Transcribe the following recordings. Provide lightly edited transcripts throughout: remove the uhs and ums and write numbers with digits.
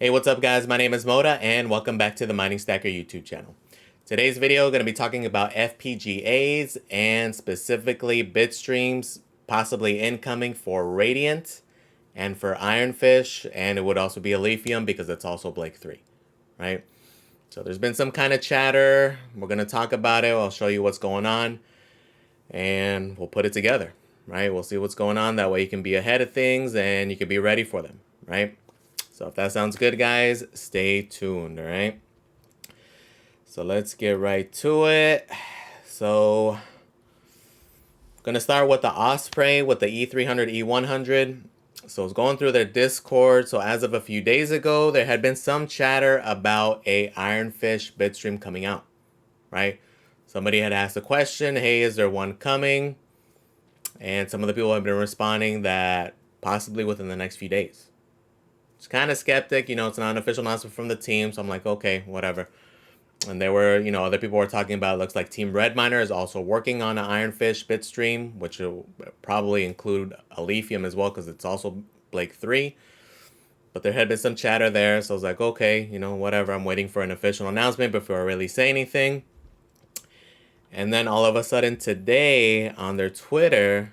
Hey, what's up guys? My name is Moda and welcome back to the Mining Stacker YouTube channel. Today's video going to be talking about FPGAs and specifically Bitstreams, possibly incoming for Radiant and for Ironfish, and it would also be Alephium because it's also Blake 3, right? So there's been some kind of chatter. We're going to talk about it. I'll show you what's going on and we'll put it together, right? We'll see what's going on. That way you can be ahead of things and you can be ready for them, right? So if that sounds good, guys, stay tuned, all right? So let's get right to it. So I'm going to start with the Osprey with the E300, E100. So I was going through their Discord. So as of a few days ago, there had been some chatter about a Ironfish Bitstream coming out, right? Somebody had asked a question, hey, is there one coming? And some of the people have been responding that possibly within the next few days. It's kind of skeptic, it's not an official announcement from the team, so I'm like, okay, whatever. And there were, other people were talking about, it looks like Team Redminer is also working on an Ironfish Bitstream, which will probably include Alephium as well, because it's also Blake 3. But there had been some chatter there, so I was like, okay, whatever. I'm waiting for an official announcement before I really say anything. And then all of a sudden today on their Twitter,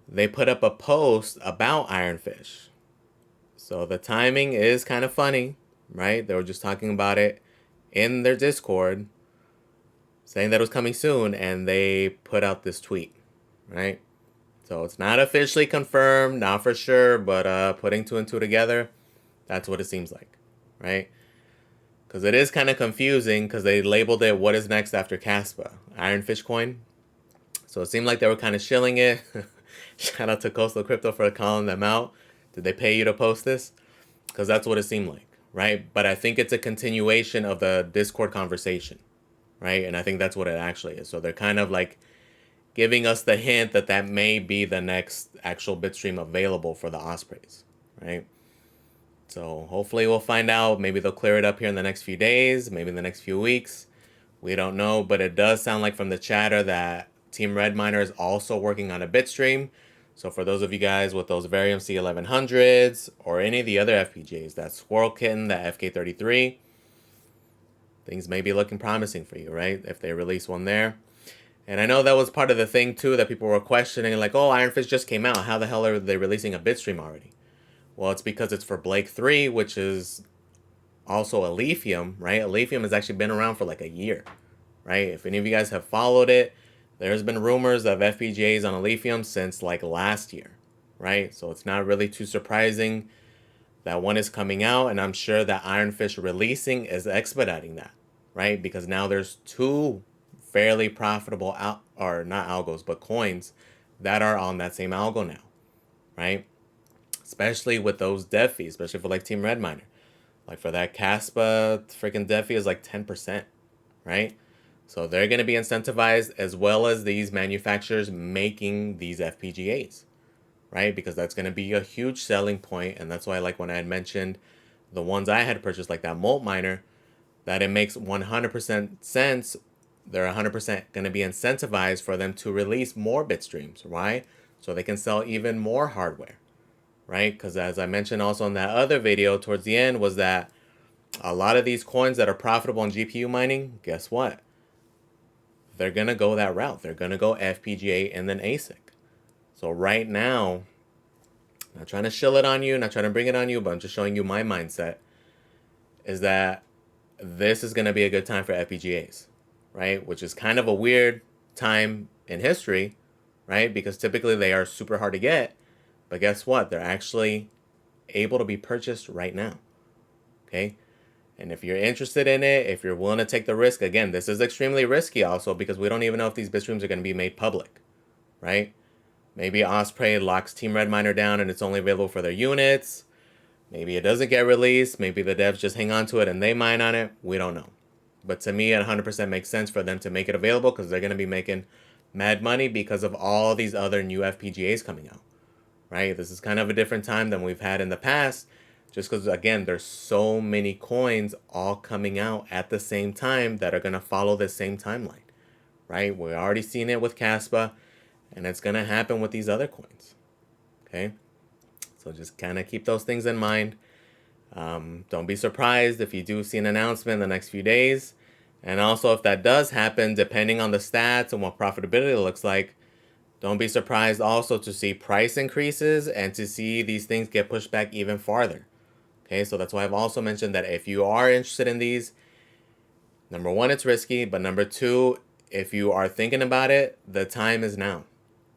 they put up a post about Ironfish. So the timing is kind of funny, right? They were just talking about it in their Discord, saying that it was coming soon, and they put out this tweet, right? So it's not officially confirmed, not for sure, but putting two and two together, that's what it seems like, right? Because it is kind of confusing because they labeled it what is next after kaspa, Ironfish coin. So it seemed like they were kind of shilling it. Shout out to Coastal Crypto for calling them out. Did they pay you to post this? Because that's what it seemed like, right? But I think it's a continuation of the Discord conversation, right? And I think that's what it actually is. So they're kind of like giving us the hint that that may be the next actual Bitstream available for the Ospreys, right? So hopefully we'll find out. Maybe they'll clear it up here in the next few days, maybe in the next few weeks. We don't know, but it does sound like from the chatter that Team Redminer is also working on a Bitstream. So for those of you guys with those Varium C1100s or any of the other FPGAs, that Squirrel Kitten, that FK33, things may be looking promising for you, right? If they release one there. And I know that was part of the thing too that people were questioning, like, oh, Ironfish just came out. How the hell are they releasing a Bitstream already? Well, it's because it's for Blake 3, which is also Alephium, right? Alephium has actually been around for like a year, right? If any of you guys have followed it, there's been rumors of FPGAs on Alephium since like last year, right? So it's not really too surprising that one is coming out, and I'm sure that Ironfish releasing is expediting that, right? Because now there's two fairly profitable, or not algos, but coins that are on that same algo now, right? Especially with those dev fees, especially for like Team Redminer. Like for that kaspa, freaking dev fee is like 10%, right? So they're going to be incentivized as well as these manufacturers making these FPGAs, right? Because that's going to be a huge selling point. And that's why, like when I had mentioned the ones I had purchased, like that Molt Miner, that it makes 100% sense. They're 100% going to be incentivized for them to release more Bitstreams, right? So they can sell even more hardware, right? Because as I mentioned also in that other video towards the end was that a lot of these coins that are profitable in GPU mining, guess what? They're going to go that route. They're going to go FPGA and then ASIC. So right now, not trying to shill it on you, not trying to bring it on you, but I'm just showing you my mindset, is that this is going to be a good time for FPGAs, right? Which is kind of a weird time in history, right? Because typically they are super hard to get, but guess what? They're actually able to be purchased right now, okay? And if you're interested in it, if you're willing to take the risk, again, this is extremely risky also because we don't even know if these Bitstreams are going to be made public, right? Maybe Osprey locks Team Redminer down and it's only available for their units. Maybe it doesn't get released. Maybe the devs just hang on to it and they mine on it. We don't know. But to me, it 100% makes sense for them to make it available because they're going to be making mad money because of all these other new FPGAs coming out, right? This is kind of a different time than we've had in the past. Just because, again, there's so many coins all coming out at the same time that are going to follow the same timeline, right? We're already seeing it with kaspa, and it's going to happen with these other coins, okay? So just kind of keep those things in mind. Don't be surprised if you do see an announcement in the next few days. And also, if that does happen, depending on the stats and what profitability looks like, don't be surprised also to see price increases and to see these things get pushed back even farther. Okay, so that's why I've also mentioned that if you are interested in these, number one, it's risky, but number two, if you are thinking about it, the time is now.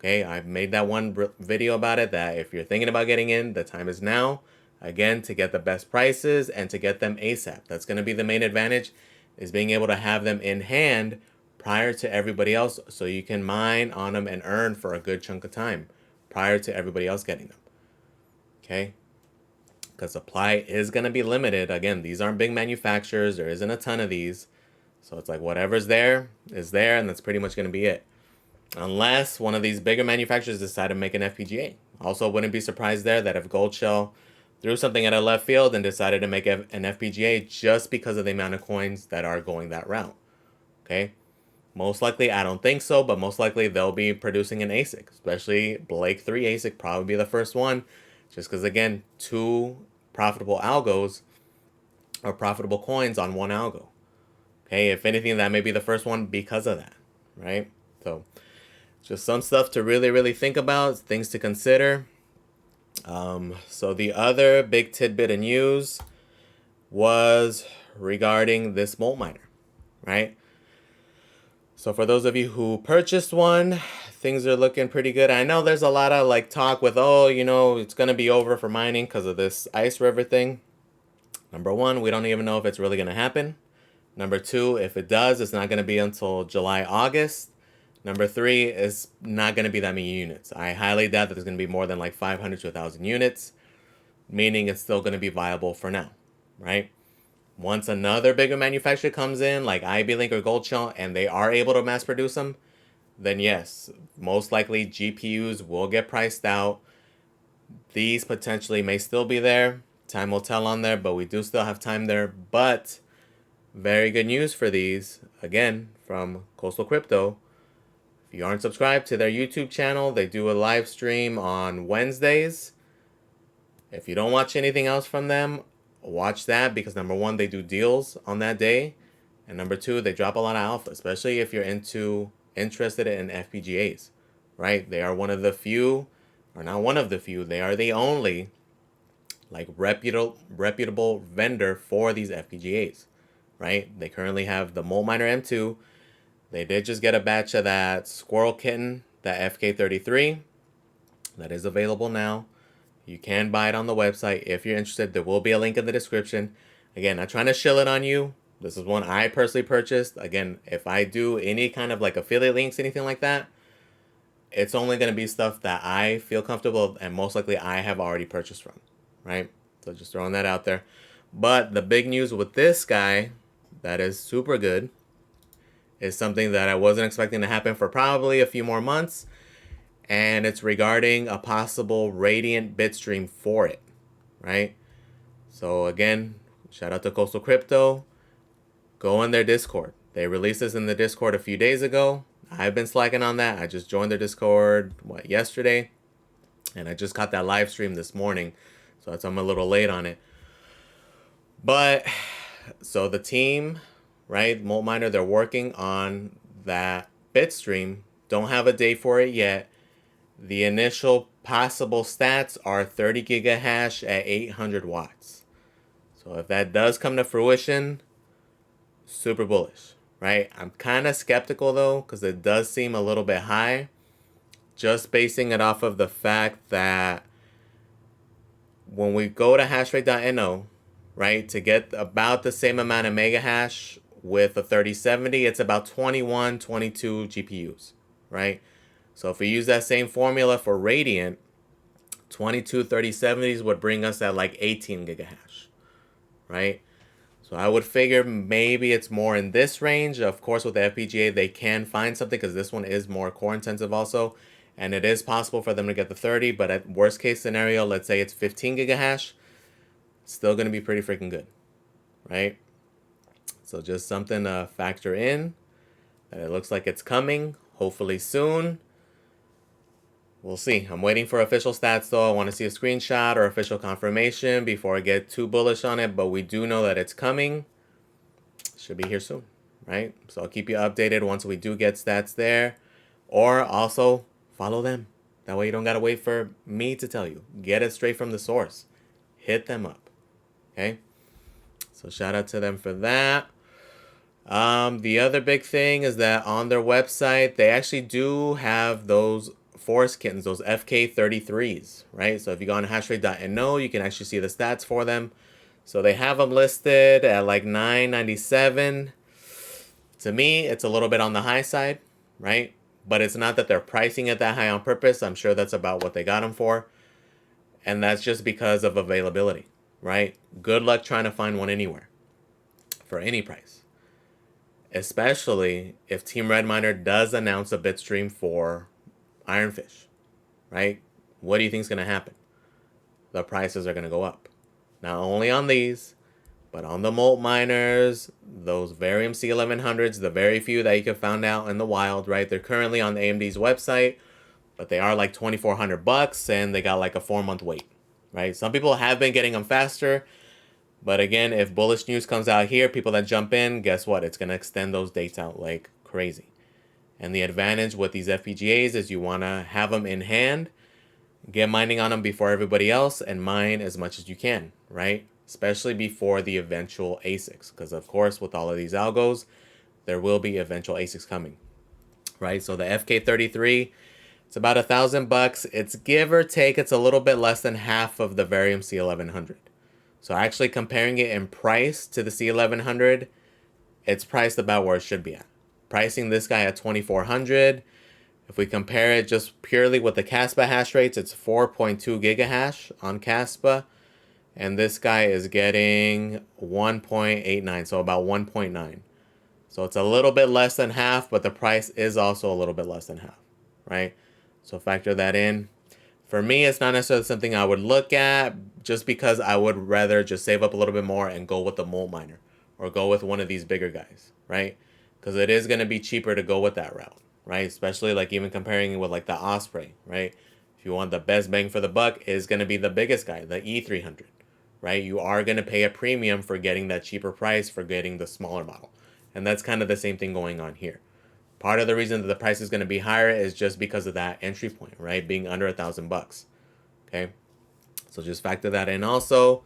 Okay, I've made that one video about it, that if you're thinking about getting in, the time is now. Again, to get the best prices and to get them ASAP. That's going to be the main advantage, is being able to have them in hand prior to everybody else, so you can mine on them and earn for a good chunk of time prior to everybody else getting them. Okay, because supply is going to be limited. Again, these aren't big manufacturers. There isn't a ton of these. So it's like whatever's there is there, and that's pretty much going to be it. Unless one of these bigger manufacturers decide to make an FPGA. Also, wouldn't be surprised there that if Goldshell threw something at a left field and decided to make an FPGA just because of the amount of coins that are going that route. Okay? Most likely, I don't think so, but most likely they'll be producing an ASIC. Especially Blake 3 ASIC, probably be the first one. Just because, again, 2 profitable algos or profitable coins on 1 algo. Okay, if anything, that may be the first one because of that, right? So, just some stuff to really, really think about, things to consider. So the other big tidbit of news was regarding this molt miner, right? So for those of you who purchased one, things are looking pretty good. I know there's a lot of like talk with, oh, you know, it's going to be over for mining because of this ice river thing. Number one, we don't even know if it's really going to happen. Number two, if it does, it's not going to be until July, August. Number three, is not going to be that many units. I highly doubt that there's going to be more than like 500 to 1,000 units, meaning it's still going to be viable for now, right? Once another bigger manufacturer comes in, like IB-Link or Goldshell, and they are able to mass produce them, then yes, most likely GPUs will get priced out. These potentially may still be there. Time will tell on there, but we do still have time there. But very good news for these, again, from Coastal Crypto. If you aren't subscribed to their YouTube channel, they do a live stream on Wednesdays. If you don't watch anything else from them, watch that, because number one, they do deals on that day. And number two, they drop a lot of alpha, especially if you're interested in FPGAs, right? They are one of the few, or not one of the few, they are the only like reputable vendor for these FPGAs, right? They currently have the Molt Miner M2. They did just get a batch of that Squirrel Kitten, that FK33. That is available now. You can buy it on the website if you're interested. There will be a link in the description. Again, not trying to shill it on you. This is one I personally purchased. Again, if I do any kind of like affiliate links, anything like that, it's only going to be stuff that I feel comfortable and most likely I have already purchased from, right? So just throwing that out there. But the big news with this guy that is super good is something that I wasn't expecting to happen for probably a few more months. And it's regarding a possible Radiant Bitstream for it, right? So again, shout out to Coastal Crypto. Go in their Discord. They released this in the Discord a few days ago. I've been slacking on that. I just joined their Discord, yesterday? And I just caught that live stream this morning. So I'm a little late on it. But, so the team, right, Molt Miner, they're working on that Bitstream. Don't have a date for it yet. The initial possible stats are 30 gigahash at 800 watts. So if that does come to fruition, super bullish, right? I'm kind of skeptical though, because it does seem a little bit high. Just basing it off of the fact that when we go to hashrate.no, right, to get about the same amount of mega hash with a 3070, it's about 21, 22 GPUs, right? So if we use that same formula for Radiant, 22 3070s would bring us at like 18 gigahash, right? So I would figure maybe it's more in this range. Of course, with the FPGA, they can find something because this one is more core intensive also. And it is possible for them to get the 30, but at worst case scenario, let's say it's 15 gigahash, still going to be pretty freaking good, right? So just something to factor in. It looks like it's coming, hopefully soon. We'll see. I'm waiting for official stats though. I want to see a screenshot or official confirmation before I get too bullish on it, but we do know that it's coming. Should be here soon, right? So I'll keep you updated once we do get stats there. Or also follow them. That way you don't got to wait for me to tell you. Get it straight from the source. Hit them up. Okay? So shout out to them for that. The other big thing is that on their website, they actually do have those forest kittens, those FK33s, right? So if you go on hashrate.no, you can actually see the stats for them. So they have them listed at like 997. To me, it's a little bit on the high side, right? But it's not that they're pricing it that high on purpose. I'm sure that's about what they got them for. And that's just because of availability, right? Good luck trying to find one anywhere for any price. Especially if Team Red Miner does announce a Bitstream for Ironfish, right? What do you think is going to happen? The prices are going to go up. Not only on these, but on the Molt Miners, those Varium C1100s, the very few that you can find out in the wild, right? They're currently on AMD's website, but they are like $2,400 and they got like a 4-month wait, right? Some people have been getting them faster. But again, if bullish news comes out here, people that jump in, guess what? It's going to extend those dates out like crazy. And the advantage with these FPGAs is you want to have them in hand, get mining on them before everybody else, and mine as much as you can, right? Especially before the eventual ASICs. Because of course, with all of these algos, there will be eventual ASICs coming, right? So the FK33, it's about $1,000. It's give or take, it's a little bit less than half of the Varium C1100. So actually comparing it in price to the C1100, it's priced about where it should be at. Pricing this guy at $2,400. If we compare it just purely with the kaspa hash rates, it's 4.2 gigahash on kaspa. And this guy is getting 1.89, so about 1.9. So it's a little bit less than half, but the price is also a little bit less than half, right? So factor that in. For me, it's not necessarily something I would look at just because I would rather just save up a little bit more and go with the Molt Miner or go with one of these bigger guys, right? Because it is going to be cheaper to go with that route, right? Especially like even comparing it with like the Osprey, right? If you want the best bang for the buck, is going to be the biggest guy, the E300, right? You are going to pay a premium for getting that cheaper price for getting the smaller model. And that's kind of the same thing going on here. Part of the reason that the price is going to be higher is just because of that entry point, right? Being under $1,000. Okay. So just factor that in also.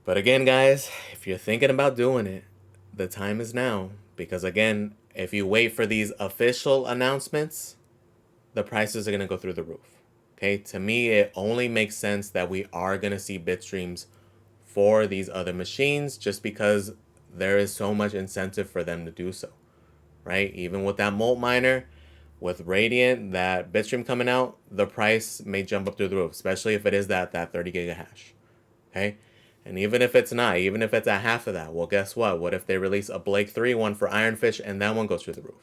But again, guys, if you're thinking about doing it, the time is now. Because again, if you wait for these official announcements, the prices are going to go through the roof. Okay. To me, it only makes sense that we are going to see Bitstreams for these other machines just because there is so much incentive for them to do so. Right? Even with that Molt Miner, with Radiant, that Bitstream coming out, the price may jump up through the roof, especially if it is that 30 gigahash. Okay? And even if it's not, even if it's at half of that, well, guess what? What if they release a Blake 3 one for Ironfish and that one goes through the roof?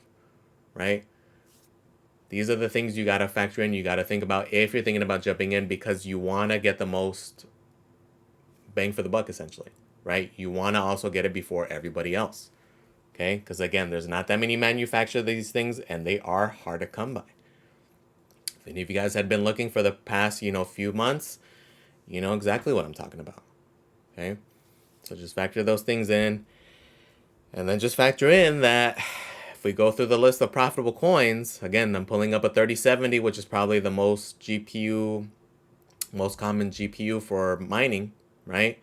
Right? These are the things you got to factor in. You got to think about if you're thinking about jumping in because you want to get the most bang for the buck, essentially. Right? You want to also get it before everybody else. Okay, because again, there's not that many manufacturers of these things, and they are hard to come by. If any of you guys had been looking for the past, few months, you know exactly what I'm talking about. Okay, so just factor those things in, and then just factor in that if we go through the list of profitable coins, again, I'm pulling up a 3070, which is probably the most common GPU for mining, right?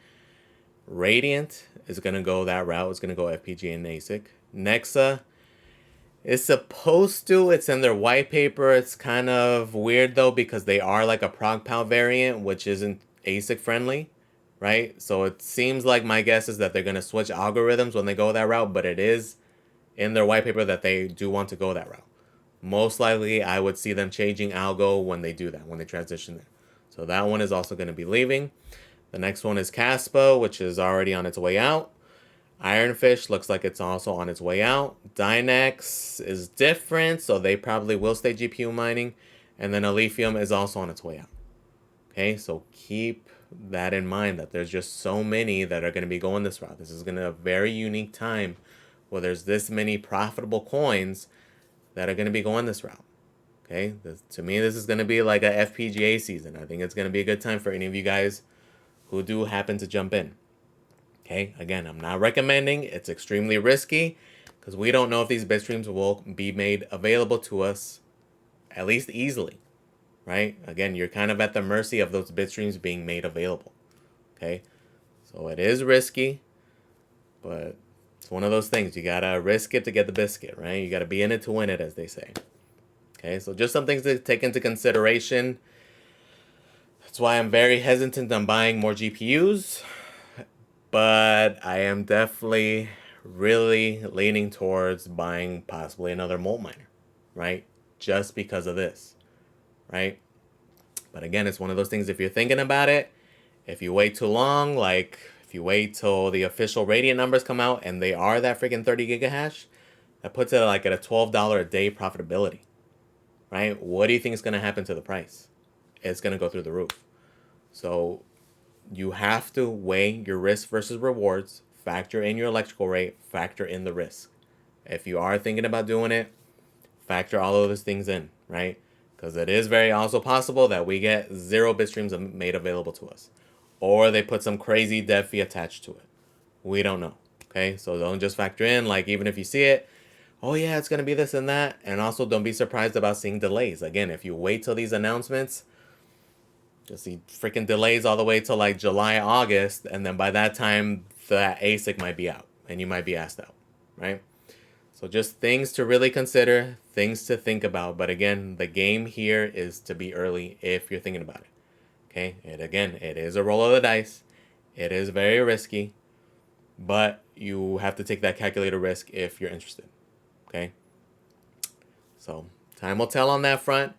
Radiant is going to go that route. It's going to go FPGA and ASIC. Nexa is supposed to. It's in their white paper. It's kind of weird, though, because they are like a ProgPal variant, which isn't ASIC friendly, right? So it seems like my guess is that they're going to switch algorithms when they go that route, but it is in their white paper that they do want to go that route. Most likely, I would see them changing algo when they do that, when they transition there. So that one is also going to be leaving. The next one is kaspa, which is already on its way out. Ironfish looks like it's also on its way out. Dynex is different, so they probably will stay GPU mining. And then Alephium is also on its way out. Okay, so keep that in mind that there's just so many that are going to be going this route. This is going to be a very unique time where there's this many profitable coins that are going to be going this route. Okay, to me, this is going to be like a FPGA season. I think it's going to be a good time for any of you guys who do happen to jump in. Okay, again, I'm not recommending. It's extremely risky because we don't know if these bitstreams will be made available to us at least easily, right? Again, you're kind of at the mercy of those bitstreams being made available. Okay, so it is risky, but it's one of those things. You gotta risk it to get the biscuit, right? You gotta be in it to win it, as they say. Okay, so just some things to take into consideration. That's why I'm very hesitant on buying more GPUs, but I am definitely really leaning towards buying possibly another mult miner, right? Just because of this, right? But again, it's one of those things, if you're thinking about it, if you wait too long, like if you wait till the official Radiant numbers come out and they are that freaking 30 gigahash, that puts it like at a $12 a day profitability, right? What do you think is going to happen to the price? It's going to go through the roof. So you have to weigh your risk versus rewards, factor in your electrical rate, factor in the risk. If you are thinking about doing it, factor all of those things in, right? Because it is very also possible that we get 0 bitstreams made available to us, or they put some crazy dev fee attached to it. We don't know. Okay, so don't just factor in, like, even if you see it, oh yeah, it's gonna be this and that. And also don't be surprised about seeing delays. Again, if you wait till these announcements, just see freaking delays all the way till like July, August, and then by that time that ASIC might be out and you might be asked out, right? So just things to really consider, things to think about. But again, the game here is to be early if you're thinking about it. Okay, and again, it is a roll of the dice. It is very risky, but you have to take that calculated risk if you're interested. Okay, so time will tell on that front,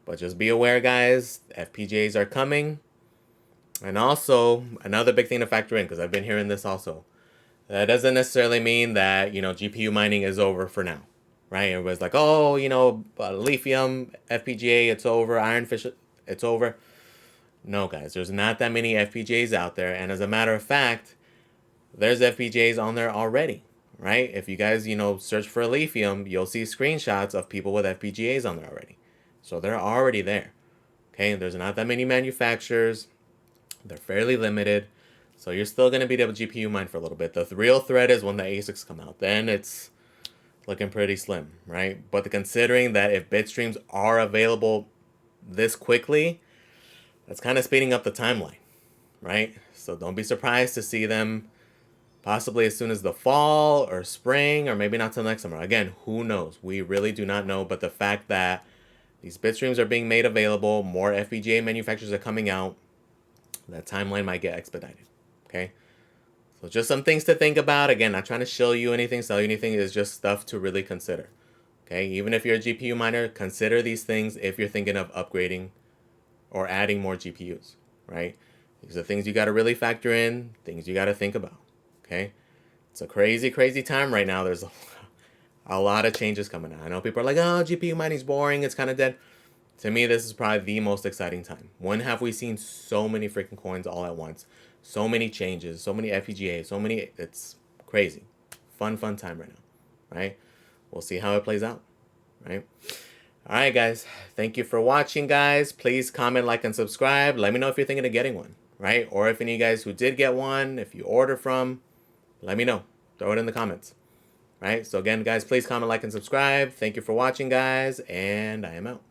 but just be aware, guys, FPGAs are coming. And also, another big thing to factor in, because I've been hearing this also, that doesn't necessarily mean that, GPU mining is over for now, right? Everybody's like, oh, Lithium FPGA, it's over, Ironfish, it's over. No, guys, there's not that many FPGAs out there. And as a matter of fact, there's FPGAs on there already, right? If you guys, search for Lithium, you'll see screenshots of people with FPGAs on there already. So they're already there, okay? There's not that many manufacturers. They're fairly limited. So you're still going to be able to GPU mine for a little bit. The real threat is when the ASICs come out. Then it's looking pretty slim, right? But considering that if bitstreams are available this quickly, that's kind of speeding up the timeline, right? So don't be surprised to see them possibly as soon as the fall or spring, or maybe not till next summer. Again, who knows? We really do not know. But the fact that these bitstreams are being made available, more FPGA manufacturers are coming out, that timeline might get expedited. Okay, so just some things to think about. Again, not trying to shill you anything, sell you anything. Is just stuff to really consider. Okay, even if you're a GPU miner, consider these things if you're thinking of upgrading or adding more GPUs, right? These are things you got to really factor in, things you got to think about. Okay, it's a crazy, crazy time right now. There's a lot of changes coming out. I know people are like, oh, GPU mining's boring, it's kind of dead. To me, this is probably the most exciting time. When have we seen so many freaking coins all at once? So many changes, so many FPGAs, it's crazy. Fun time right now, right? We'll see how it plays out, right? All right, guys. Thank you for watching, guys. Please comment, like, and subscribe. Let me know if you're thinking of getting one, right? Or if any of you guys who did get one, if you order from, let me know. Throw it in the comments, right? So again, guys, please comment, like, and subscribe. Thank you for watching, guys, and I am out.